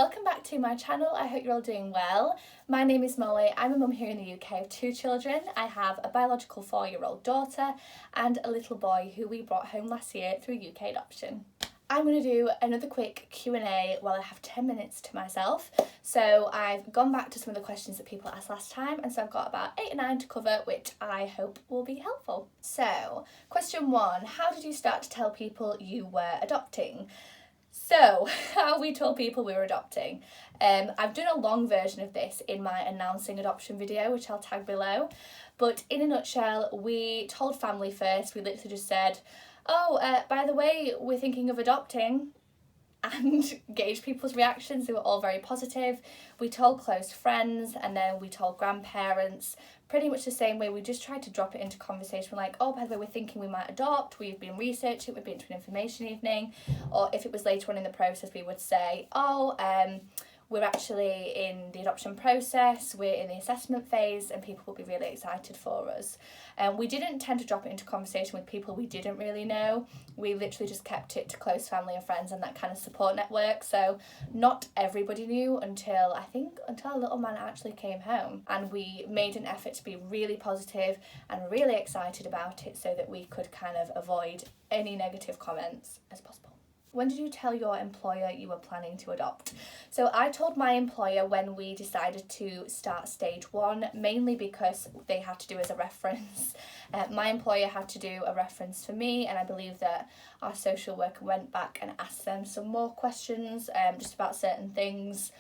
welcome back to my channel. I hope you're all doing well. My name is Molly. I'm a mum here in the UK of 2 children. I have a biological 4-year-old daughter and a little boy who we brought home last year through UK adoption. I'm going to do another quick Q&A while I have 10 minutes to myself. So I've gone back to some of the questions that people asked last time, and so I've got about 8 or 9 to cover, which I hope will be helpful. So, question 1, how did you start to tell people you were adopting? So, how we told people we were adopting. I've done a long version of this in my announcing adoption video, which I'll tag below. But in a nutshell, we told family first. We literally just said, by the way, we're thinking of adopting, and gauged people's reactions. They were all very positive. We told close friends, and then we told grandparents, pretty much the same way. We just tried to drop it into conversation, like, by the way, we're thinking we might adopt, we've been researching, we've been to an information evening. Or if it was later on in the process, we would say, we're actually in the adoption process, we're in the assessment phase, and people will be really excited for us. We didn't tend to drop it into conversation with people we didn't really know. We literally just kept it to close family and friends and that kind of support network. So not everybody knew until a little man actually came home. And we made an effort to be really positive and really excited about it so that we could kind of avoid any negative comments as possible. When did you tell your employer you were planning to adopt? So I told my employer when we decided to start stage 1, mainly because they had to do as a reference. My employer had to do a reference for me, and I believe that our social worker went back and asked them some more questions just about certain things.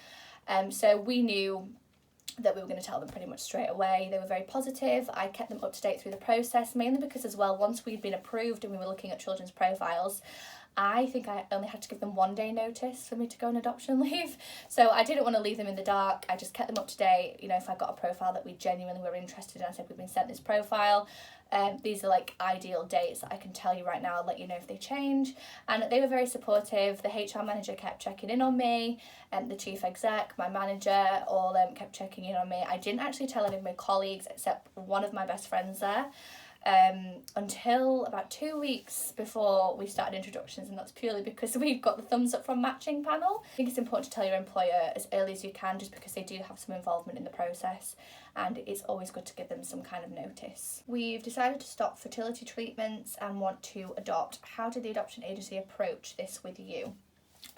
So we knew that we were going to tell them pretty much straight away. They were very positive. I kept them up to date through the process, mainly because as well, once we'd been approved and we were looking at children's profiles, I think I only had to give them 1 day notice for me to go on adoption leave. So I didn't want to leave them in the dark. I just kept them up to date. You know, if I got a profile that we genuinely were interested in, I said, we've been sent this profile. These are like ideal dates that I can tell you right now. I'll let you know if they change. And they were very supportive. The HR manager kept checking in on me, and the chief exec, my manager, all kept checking in on me. I didn't actually tell any of my colleagues except one of my best friends there. Until about 2 weeks before we started introductions, and that's purely because we've got the thumbs up from matching panel. I think it's important to tell your employer as early as you can, just because they do have some involvement in the process, and it's always good to give them some kind of notice. We've decided to stop fertility treatments and want to adopt. How did the adoption agency approach this with you?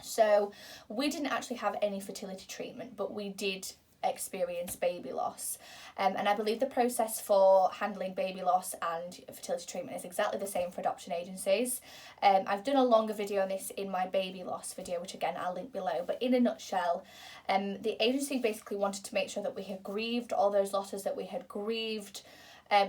So we didn't actually have any fertility treatment, but we did experience baby loss, and I believe the process for handling baby loss and fertility treatment is exactly the same for adoption agencies. I've done a longer video on this in my baby loss video, which again I'll link below, but in a nutshell, the agency basically wanted to make sure that we had grieved all those losses that we had grieved,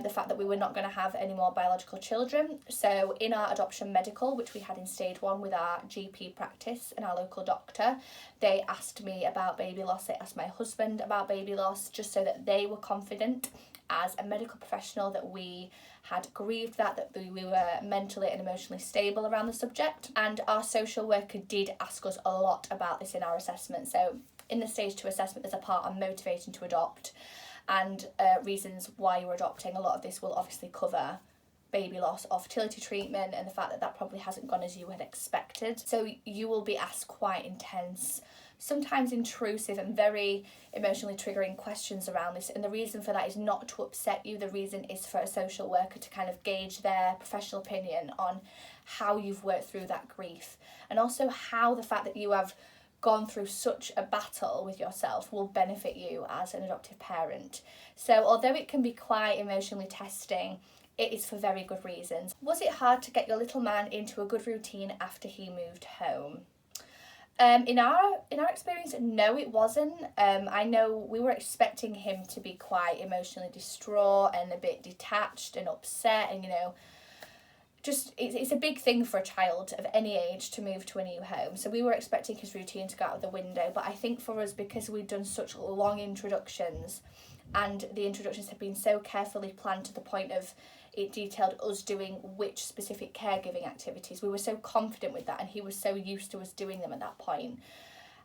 the fact that we were not going to have any more biological children. So in our adoption medical, which we had in stage 1 with our GP practice and our local doctor, they asked me about baby loss, they asked my husband about baby loss, just so that they were confident as a medical professional that we had grieved that we were mentally and emotionally stable around the subject. And our social worker did ask us a lot about this in our assessment. So in the stage 2 assessment, there's a part on motivating to adopt, and reasons why you're adopting. A lot of this will obviously cover baby loss or fertility treatment and the fact that that probably hasn't gone as you had expected. So you will be asked quite intense, sometimes intrusive and very emotionally triggering questions around this, and the reason for that is not to upset you. The reason is for a social worker to kind of gauge their professional opinion on how you've worked through that grief, and also how the fact that you have gone through such a battle with yourself will benefit you as an adoptive parent. So although it can be quite emotionally testing, it is for very good reasons. Was it hard to get your little man into a good routine after he moved home? In our experience, no, it wasn't. I know we were expecting him to be quite emotionally distraught and a bit detached and upset, and just it's a big thing for a child of any age to move to a new home. So we were expecting his routine to go out the window, but I think for us, because we'd done such long introductions and the introductions had been so carefully planned to the point of it detailed us doing which specific caregiving activities, we were so confident with that, and he was so used to us doing them at that point.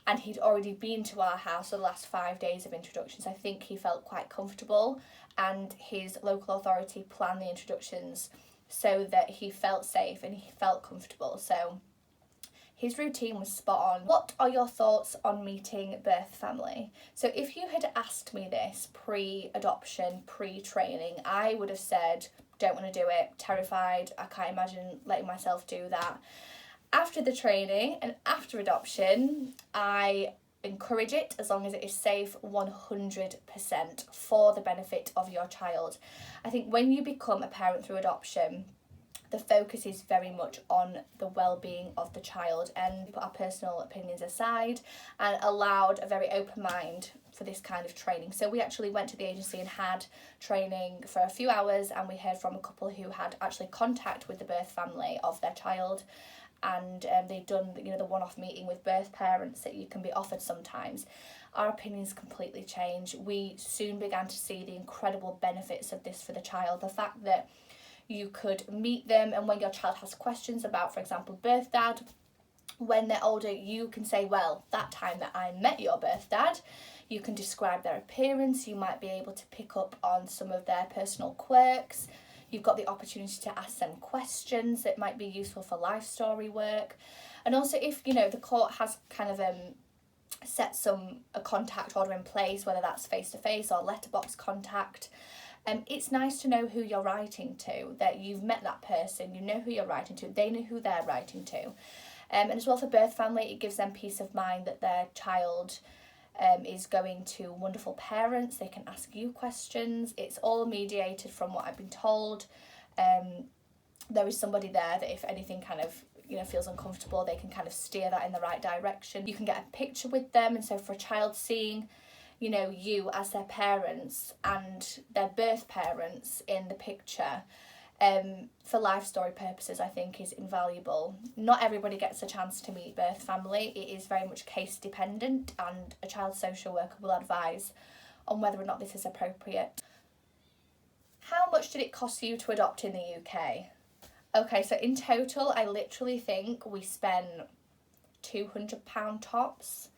And he'd already been to our house for the last 5 days of introductions. I think he felt quite comfortable, and his local authority planned the introductions so that he felt safe and he felt comfortable. So His routine was spot on. What are your thoughts on meeting birth family? So if you had asked me this pre-adoption, pre-training, I would have said, don't want to do it, terrified, I can't imagine letting myself do that. After the training and after adoption, I encourage it as long as it is safe 100% for the benefit of your child. I think when you become a parent through adoption, the focus is very much on the well-being of the child, and put our personal opinions aside and allowed a very open mind for this kind of training. So we actually went to the agency and had training for a few hours, and we heard from a couple who had actually contact with the birth family of their child, and they'd done the one-off meeting with birth parents that you can be offered sometimes. Our opinions completely changed. We soon began to see the incredible benefits of this for the child. The fact that you could meet them, and when your child has questions about, for example, birth dad, when they're older, you can say, well, that time that I met your birth dad, you can describe their appearance, you might be able to pick up on some of their personal quirks, you've got the opportunity to ask them questions that might be useful for life story work. And also if, the court has kind of set a contact order in place, whether that's face-to-face or letterbox contact, it's nice to know who you're writing to, that you've met that person, you know who you're writing to, they know who they're writing to. And as well for birth family, it gives them peace of mind that their child is going to wonderful parents. They can ask you questions. It's all mediated from what I've been told. There is somebody there that if anything kind of feels uncomfortable, they can kind of steer that in the right direction. You can get a picture with them, and so for a child seeing you as their parents and their birth parents in the picture, for life story purposes, I think is invaluable. Not everybody gets a chance to meet birth family. It is very much case dependent, and a child social worker will advise on whether or not this is appropriate. How much did it cost you to adopt in the UK? Okay, so in total, I literally think we spent £200 tops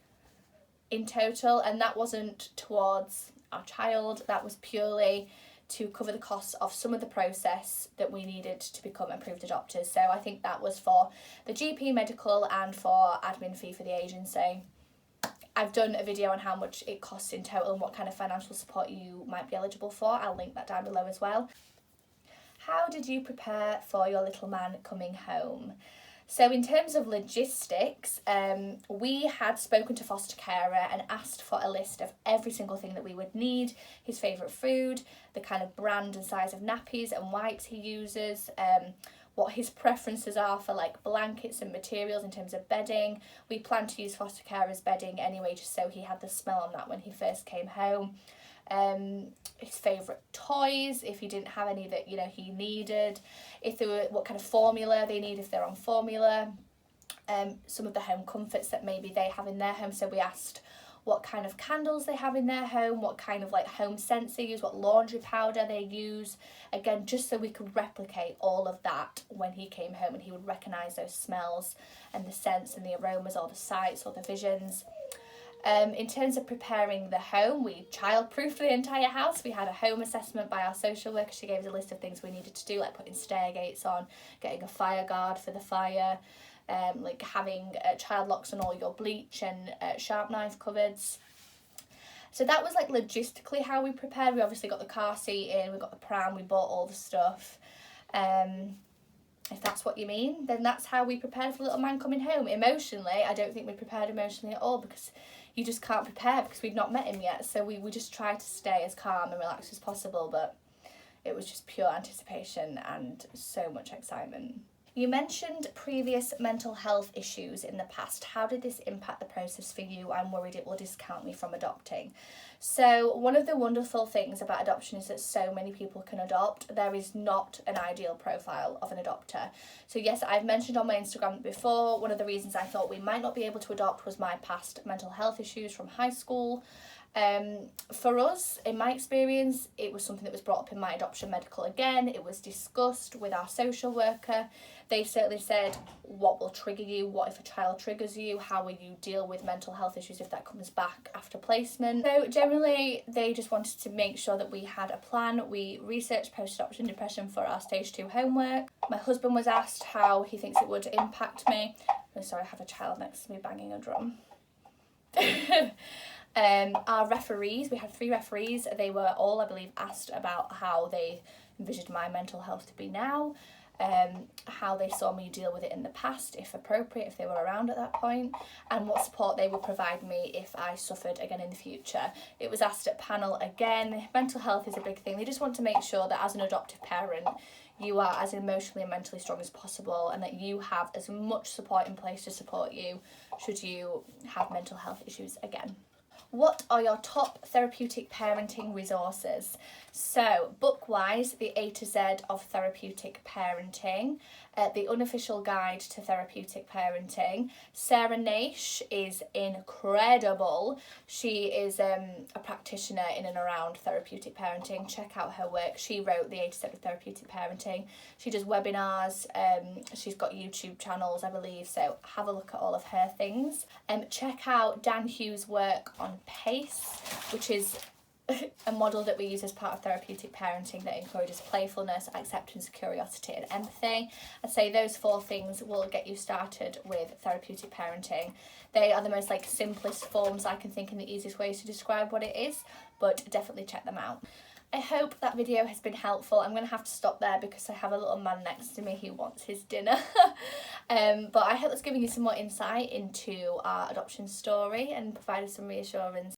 in total, and that wasn't towards our child, that was purely to cover the costs of some of the process that we needed to become approved adopters. So I think that was for the GP medical and for admin fee for the agency. I've done a video on how much it costs in total and what kind of financial support you might be eligible for. I'll link that down below as well. How did you prepare for your little man coming home? So in terms of logistics, we had spoken to foster carer and asked for a list of every single thing that we would need, his favourite food, the kind of brand and size of nappies and wipes he uses, what his preferences are for like blankets and materials in terms of bedding. We planned to use foster carer's bedding anyway, just so he had the smell on that when he first came home. His favourite toys, if he didn't have any that he needed, if there were, what kind of formula they need if they're on formula, some of the home comforts that maybe they have in their home. So we asked what kind of candles they have in their home, what kind of like home scents they use, what laundry powder they use, again just so we could replicate all of that when he came home and he would recognise those smells and the scents and the aromas or the sights or the visions. In terms of preparing the home, we child-proofed the entire house. We had a home assessment by our social worker. She gave us a list of things we needed to do, like putting stair gates on, getting a fire guard for the fire, like having child locks on all your bleach and sharp knife cupboards. So that was like logistically how we prepared. We obviously got the car seat in, we got the pram, we bought all the stuff. If that's what you mean, then that's how we prepared for little man coming home. Emotionally, I don't think we prepared emotionally at all, because you just can't prepare because we've not met him yet. So we just tried to stay as calm and relaxed as possible, but it was just pure anticipation and so much excitement. You mentioned previous mental health issues in the past. How did this impact the process for you? I'm worried it will discount me from adopting. So one of the wonderful things about adoption is that so many people can adopt. There is not an ideal profile of an adopter. So yes, I've mentioned on my Instagram before, one of the reasons I thought we might not be able to adopt was my past mental health issues from high school. For us, in my experience, it was something that was brought up in my adoption medical again. It was discussed with our social worker. They certainly said what will trigger you, what if a child triggers you, how will you deal with mental health issues if that comes back after placement. So generally they just wanted to make sure that we had a plan. We researched post-adoption depression for our stage 2 homework. My husband was asked how he thinks it would impact me. Oh, sorry, I have a child next to me banging a drum. Our referees, we had 3 referees, they were all, I believe, asked about how they envisioned my mental health to be now, how they saw me deal with it in the past, if appropriate, if they were around at that point, and what support they would provide me if I suffered again in the future. It was asked at panel again. Mental health is a big thing. They just want to make sure that as an adoptive parent, you are as emotionally and mentally strong as possible, and that you have as much support in place to support you should you have mental health issues again. What are your top therapeutic parenting resources? So, book-wise, the A to Z of therapeutic parenting, the unofficial guide to therapeutic parenting. Sarah Naish is incredible. She is a practitioner in and around therapeutic parenting. Check out her work. She wrote the A to Z of therapeutic parenting. She does webinars. She's got YouTube channels, I believe. So have a look at all of her things. Check out Dan Hughes' work on PACE, which is a model that we use as part of therapeutic parenting that encourages playfulness, acceptance, curiosity and empathy. I'd say those 4 things will get you started with therapeutic parenting. They are the most simplest forms I can think and the easiest ways to describe what it is, but definitely check them out. I hope that video has been helpful. I'm going to have to stop there because I have a little man next to me who wants his dinner. But I hope that's given you some more insight into our adoption story and provided some reassurance